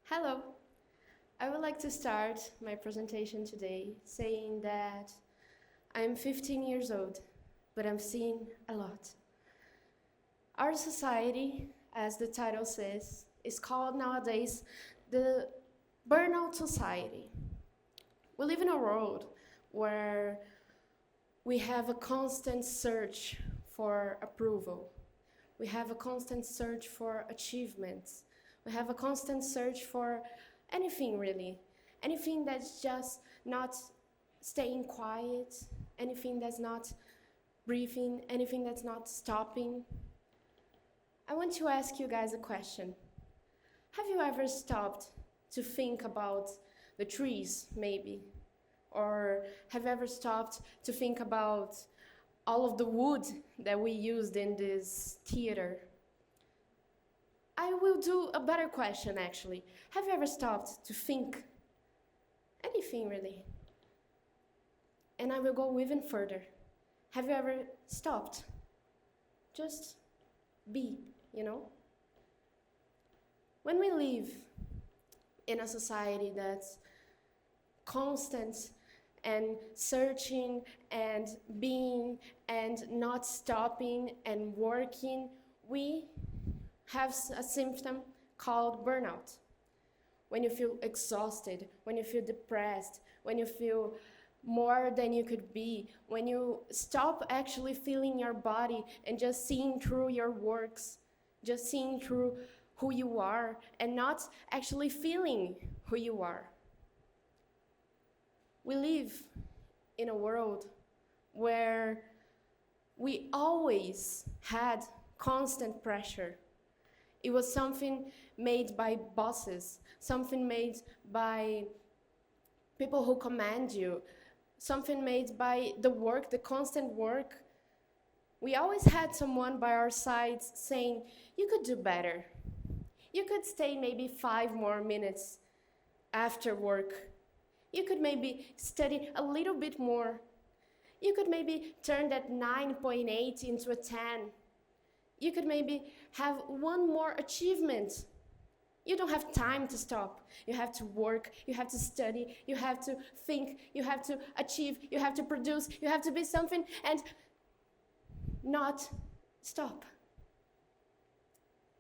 Hello. I would like to start my presentation today saying that I'm 15 years old, but I'm seeing a lot. Our society, as the title says, is called nowadays the burnout society. We live in a world where we have a constant search for approval. We have a constant search for achievements. We have a constant search for anything really. Anything that's just not staying quiet, anything that's not breathing, anything that's not stopping. I want to ask you guys a question. Have you ever stopped to think about the trees, maybe? Or have you ever stopped to think about all of the wood that we used in this theater? I will do a better question, actually. Have you ever stopped to think anything, really? And I will go even further. Have you ever stopped? Just be, you know? When we live in a society that's constant and searching and being and not stopping and working, we have a symptom called burnout. When you feel exhausted, when you feel depressed, when you feel more than you could be, when you stop actually feeling your body and just seeing through your works, just seeing through who you are and not actually feeling who you are. We live in a world where we always had constant pressure. It was something made by bosses, something made by people who command you, something made by the work, the constant work. We always had someone by our sides saying, you could do better. You could stay maybe 5 more minutes after work. You could maybe study a little bit more. You could maybe turn that 9.8 into a 10. You could maybe have one more achievement. You don't have time to stop. You have to work, you have to study, you have to think, you have to achieve, you have to produce, you have to be something and not stop.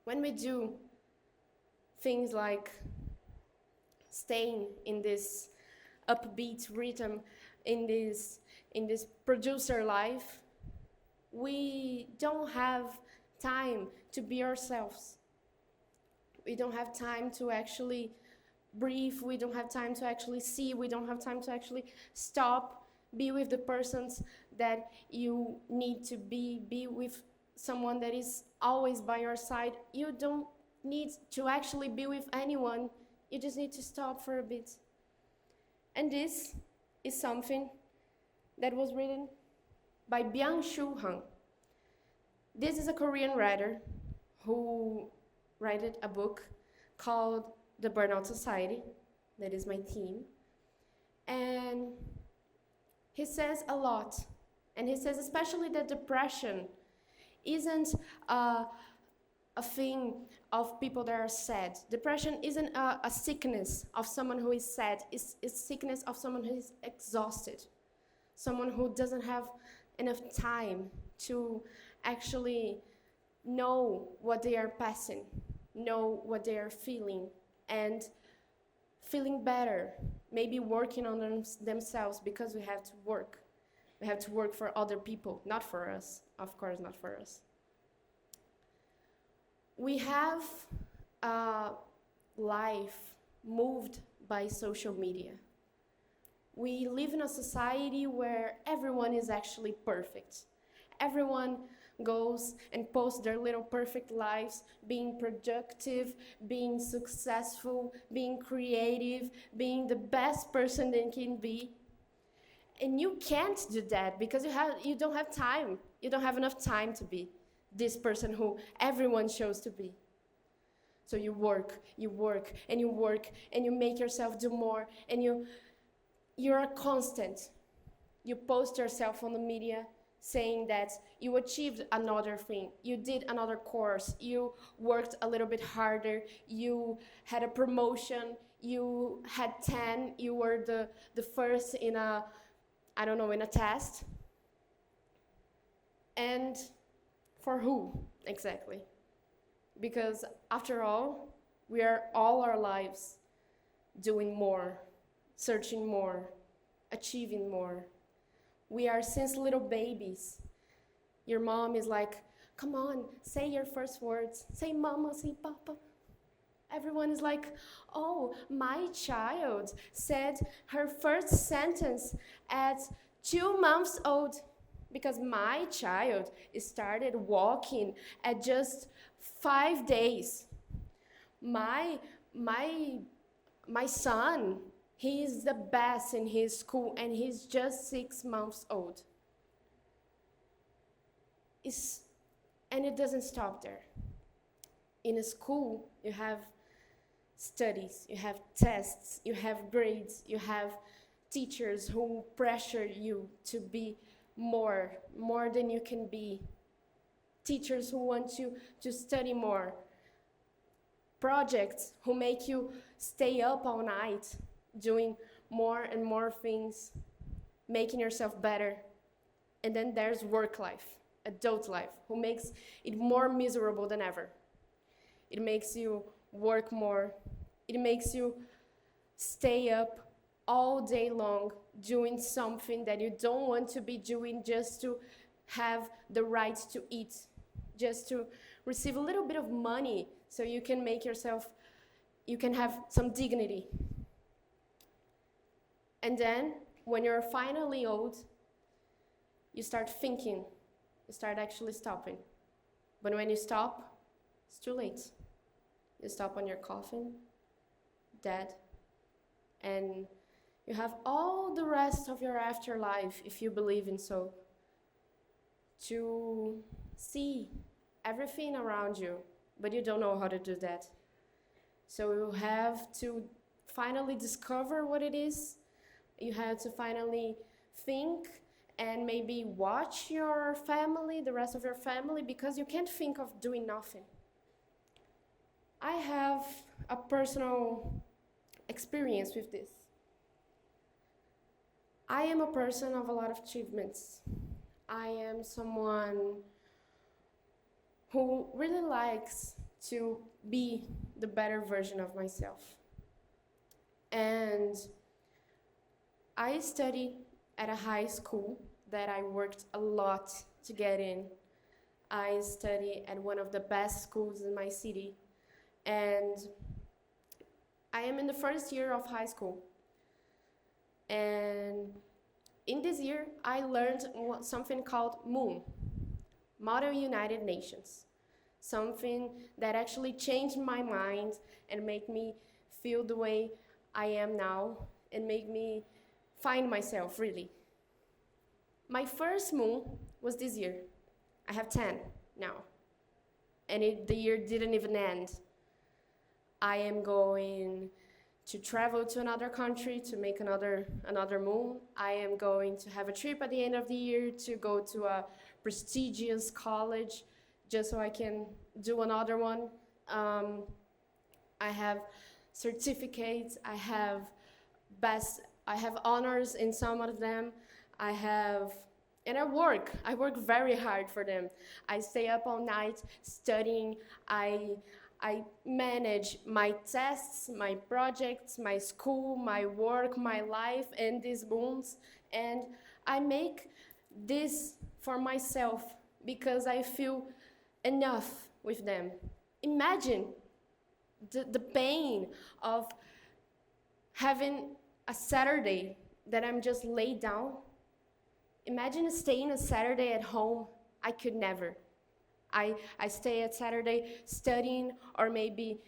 When we do things like staying in this upbeat rhythm, in this producer life, we don't have time to be ourselves. We don't have time to actually breathe. We don't have time to actually see. We don't have time to actually stop, be with the persons that you need to be with someone that is always by your side. You don't need to actually be with anyone. You just need to stop for a bit. And this is something that was written by Byung-Chul Han. This is a Korean writer who wrote a book called The Burnout Society. That is my theme. And he says a lot. And he says especially that depression isn't a thing of people that are sad. Depression isn't a sickness of someone who is sad. It's sickness of someone who is exhausted. Someone who doesn't have enough time to actually know what they are passing, know what they are feeling, and feeling better, maybe working on themselves, because we have to work. We have to work for other people, not for us, of course, not for us. We have a life moved by social media. We live in a society where everyone is actually perfect. Everyone goes and posts their little perfect lives, being productive, being successful, being creative, being the best person they can be. And you can't do that because you don't have time. You don't have enough time to be this person who everyone shows to be. So you work, and you make yourself do more, and you're a constant. You post yourself on the media saying that you achieved another thing, you did another course, you worked a little bit harder, you had a promotion, you had 10, you were the first in a, I don't know, in a test. And for who, exactly? Because after all, we are all our lives doing more, searching more, achieving more. We are since little babies. Your mom is like, come on, say your first words. Say mama, say papa. Everyone is like, oh, my child said her first sentence at 2 months old, because my child started walking at just 5 days. My son, he is the best in his school and he's just 6 months old. And it doesn't stop there. In a school, you have studies, you have tests, you have grades, you have teachers who pressure you to be more than you can be. Teachers who want you to study more. Projects who make you stay up all night, doing more and more things, making yourself better. And then there's work life, adult life, who makes it more miserable than ever. It makes you work more. It makes you stay up all day long doing something that you don't want to be doing just to have the right to eat, just to receive a little bit of money so you can make yourself, you can have some dignity. And then, when you're finally old, you start thinking, you start actually stopping. But when you stop, it's too late. You stop on your coffin, dead, and you have all the rest of your afterlife, if you believe in so, to see everything around you, but you don't know how to do that. So you have to finally discover what it is. You have to finally think and maybe watch your family, the rest of your family, because you can't think of doing nothing. I have a personal experience with this. I am a person of a lot of achievements. I am someone who really likes to be the better version of myself. And I studied at a high school that I worked a lot to get in. I studied at one of the best schools in my city. And I am in the first year of high school. And in this year, I learned something called MOON, Model United Nations. Something that actually changed my mind and made me feel the way I am now and made me find myself, really. My first MOON was this year. I have 10 now. And the year didn't even end. I am going to travel to another country to make another MOON. I am going to have a trip at the end of the year to go to a prestigious college just so I can do another one. I have certificates, I have honors in some of them. And I work very hard for them. I stay up all night studying. I manage my tests, my projects, my school, my work, my life, and these MOONs. And I make this for myself because I feel enough with them. Imagine the pain of having a Saturday that I'm just laid down. Imagine staying a Saturday at home. I could never. I stay at Saturday studying, or maybe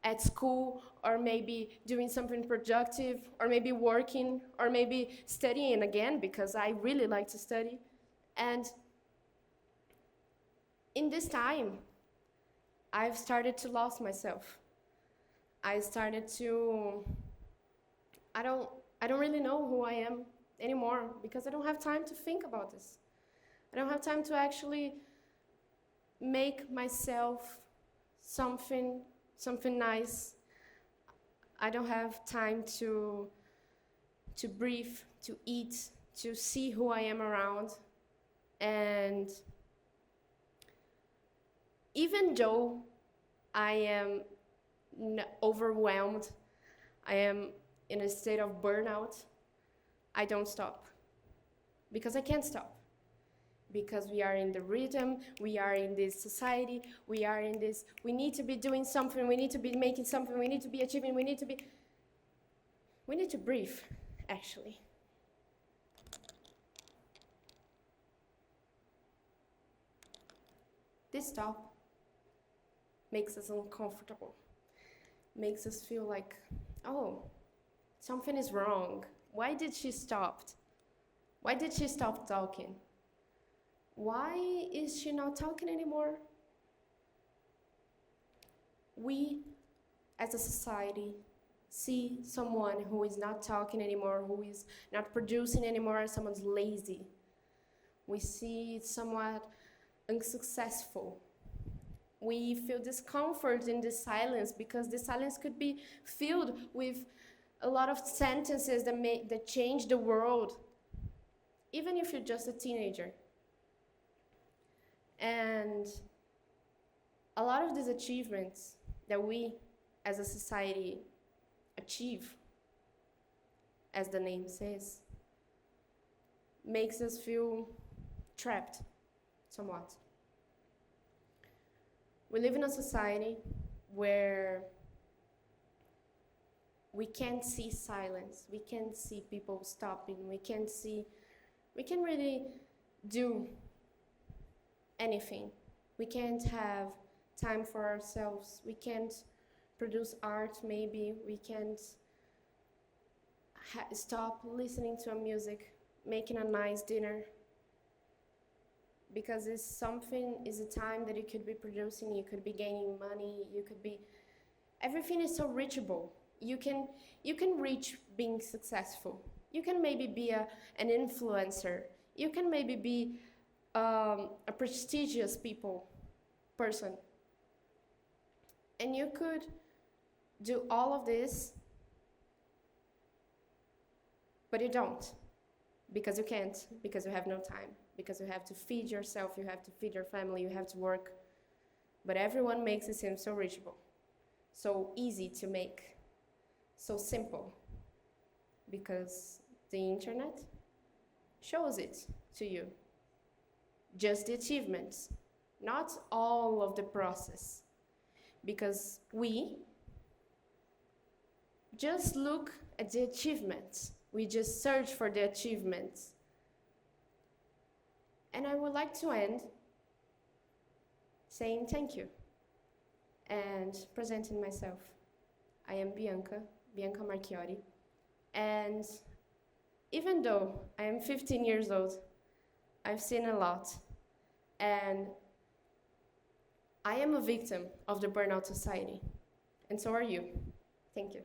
at school, or maybe doing something productive, or maybe working, or maybe studying again because I really like to study. And in this time, I've started to lose myself. I don't really know who I am anymore because I don't have time to think about this. I don't have time to actually make myself something nice. I don't have time to breathe, to eat, to see who I am around. And even though I am overwhelmed, I am in a state of burnout, I don't stop. Because I can't stop. Because we are in the rhythm, we are in this society, we need to be doing something, we need to be making something, we need to be achieving, we need to breathe, actually. This stop makes us uncomfortable, makes us feel like, oh, something is wrong. Why did she stop? Why did she stop talking? Why is she not talking anymore? We, as a society, see someone who is not talking anymore, who is not producing anymore, someone's lazy. We see somewhat unsuccessful. We feel discomfort in this silence because the silence could be filled with a lot of sentences that change the world, even if you're just a teenager. And a lot of these achievements that we as a society achieve, as the name says, makes us feel trapped somewhat. We live in a society where we can't see silence, we can't see people stopping, we can't really do anything. We can't have time for ourselves. We can't produce art, maybe. We can't stop listening to a music, making a nice dinner. Because it's a time that you could be producing, you could be gaining money, everything is so reachable. You can reach being successful. You can maybe be an influencer. You can maybe be a prestigious person. And you could do all of this, but you don't. Because you can't, because you have no time. Because you have to feed yourself, you have to feed your family, you have to work. But everyone makes it seem so reachable, so easy to make, so simple. Because the internet shows it to you. Just the achievements, not all of the process. Because we just look at the achievements. We just search for the achievements. And I would like to end saying thank you and presenting myself. I am Bianca Marchiori. And even though I am 15 years old, I've seen a lot. And I am a victim of the burnout society. And so are you. Thank you.